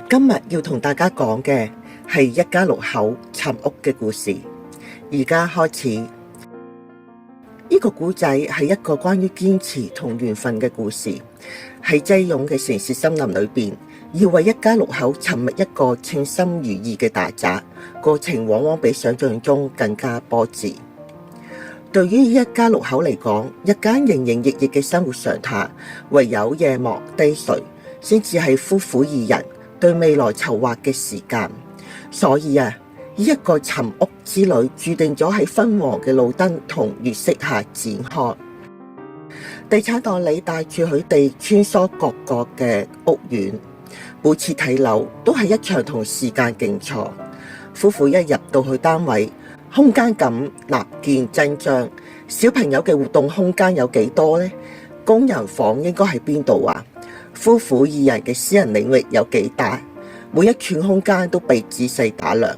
今日要同大家講嘅係一家六口尋屋嘅故事。而家開始，呢個故仔係一個關於堅持同緣分嘅故事。喺擠擁嘅城市森林裏邊，要為一家六口尋覓一個稱心如意嘅大宅，過程往往比想象中更加波折。對於一家六口嚟講，日間營營役役嘅生活常態，唯有夜幕低垂，先至係夫婦二人對未來籌劃嘅時間。所以呢一個尋屋之旅注定咗喺昏黃嘅路燈同月色下展開。地產代理帶住佢哋穿梭各個嘅屋苑，每次睇樓都係一場同時間競賽。夫婦一入到去單位，空間感立見真章。小朋友嘅活動空間有幾多呢？工人房應該喺邊度啊？夫婦二人嘅私人領域有幾大？每一寸空間都被仔細打量。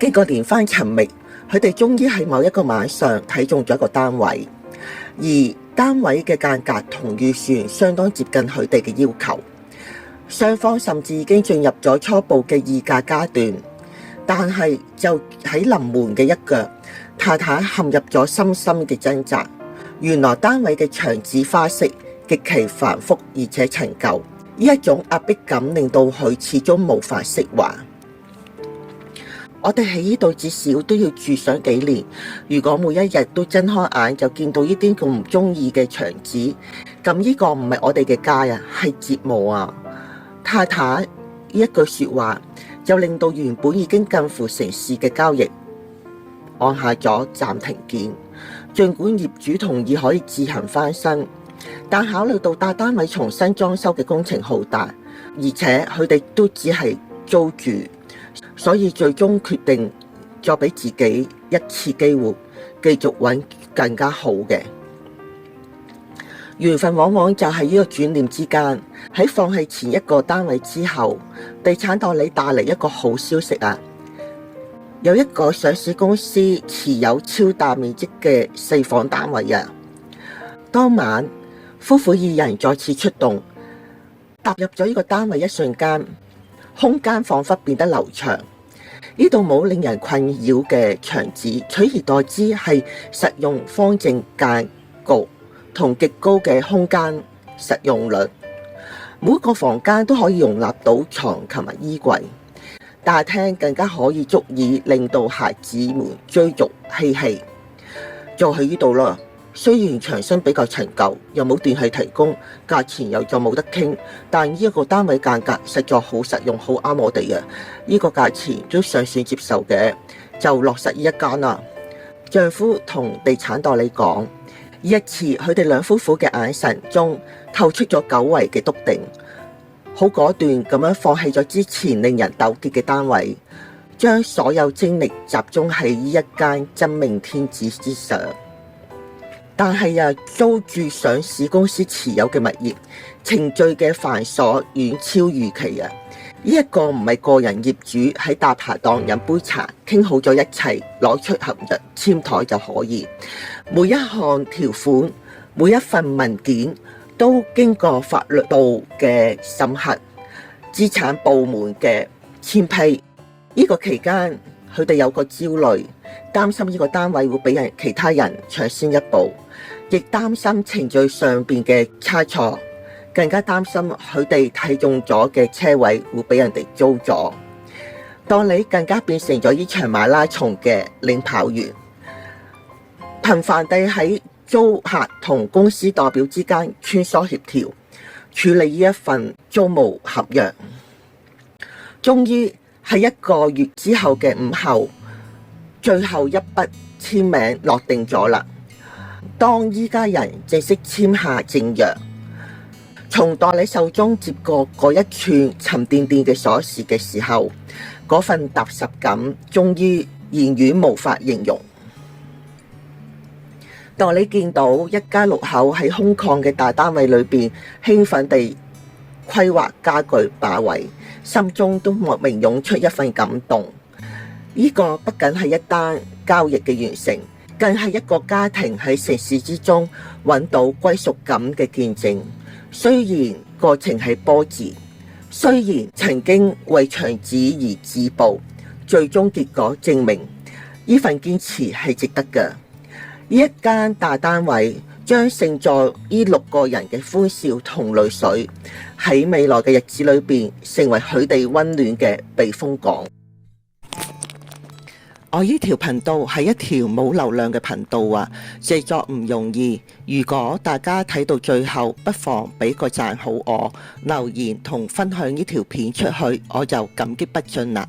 經過連番尋覓，佢哋終於喺某一個晚上睇中咗一個單位，而單位嘅間隔同預算相當接近佢哋嘅要求。雙方甚至已經進入咗初步嘅議價階段，但係就喺臨門嘅一腳，太太陷入咗深深嘅掙扎。原來單位嘅牆紙花色極其繁複而且陳舊，呢一種壓迫感令到佢始終無法釋懷。我哋喺呢度至少都要住上幾年，如果每一日都睜開眼就見到呢啲咁唔中意嘅牆紙，咁呢個唔係我哋嘅家啊，係折磨啊！太太呢一句說話就令到原本已經近乎成事嘅交易按下咗暫停鍵。儘管業主同意可以自行翻新，但考慮到大單位重新裝修嘅工程浩大，而且佢哋都只係租住，所以最終決定再俾自己一次機會，繼續揾更加好嘅。緣分往往就係呢個轉念之間。喺放棄前一個單位之後，地產代理帶嚟一個好消息啊！有一個上市公司持有超大面積嘅4房單位啊！當晚夫婦二人再次出動，踏入咗呢個單位一瞬間，空間仿佛變得流暢。呢度冇令人困擾嘅牆紙，取而代之係實用方正間局同極高嘅空間實用率。每個房間都可以容納到床同埋衣櫃，大廳更加可以足以令到孩子們追逐嬉戲。就喺呢度啦，雖然牆身比較陳舊，又冇電器提供，價錢又就冇得傾，但呢一個單位間隔實在好實用，好啱我哋啊！呢個價錢都尚算接受嘅，就落實呢一間啦。丈夫同地產代理講，呢一次佢哋兩夫婦嘅眼神中透出咗久違嘅篤定，好果斷咁樣放棄咗之前令人糾結嘅單位，將所有精力集中喺呢一間真命天子之上。但係租住上市公司持有嘅物業，程序嘅繁瑣遠超預期啊！呢一個唔係個人業主喺大排檔飲杯茶，傾好咗一切，攞出合約簽台就可以。每一項條款，每一份文件都經過法律部嘅審核，資產部門嘅簽批。呢個期間，佢哋有個焦慮，擔心呢個單位會俾其他人搶先一步，亦擔心程序上邊嘅差錯，更加擔心佢哋睇中咗嘅車位會俾人哋租咗。代理更加變成咗呢場馬拉松嘅領跑員，頻繁地喺租客同公司代表之間穿梭協調，處理呢一份租務合約。終於喺1個月之後嘅午後，最後一筆簽名落定咗啦。當依家人正式簽下正約，從代理手中接過嗰一串沉甸甸嘅鎖匙嘅時候，嗰份踏實感終於言語無法形容。代理見到一家六口喺空曠嘅大單位裏邊興奮地規劃家具把位，心中都莫名湧出一份感動。呢個不僅係一單交易嘅完成，更係一個家庭喺城市之中揾到歸屬感嘅見證。雖然過程係波折，雖然曾經為長子而自暴，最終結果證明呢份堅持係值得嘅。呢一間大單位將盛載呢6個人嘅歡笑同淚水，喺未來嘅日子裏邊成為佢哋溫暖嘅避風港。我呢條頻道係一條冇流量嘅頻道啊，製作唔容易。如果大家睇到最後，不妨俾個讚好我，留言同分享呢條片出去，我就感激不盡啦。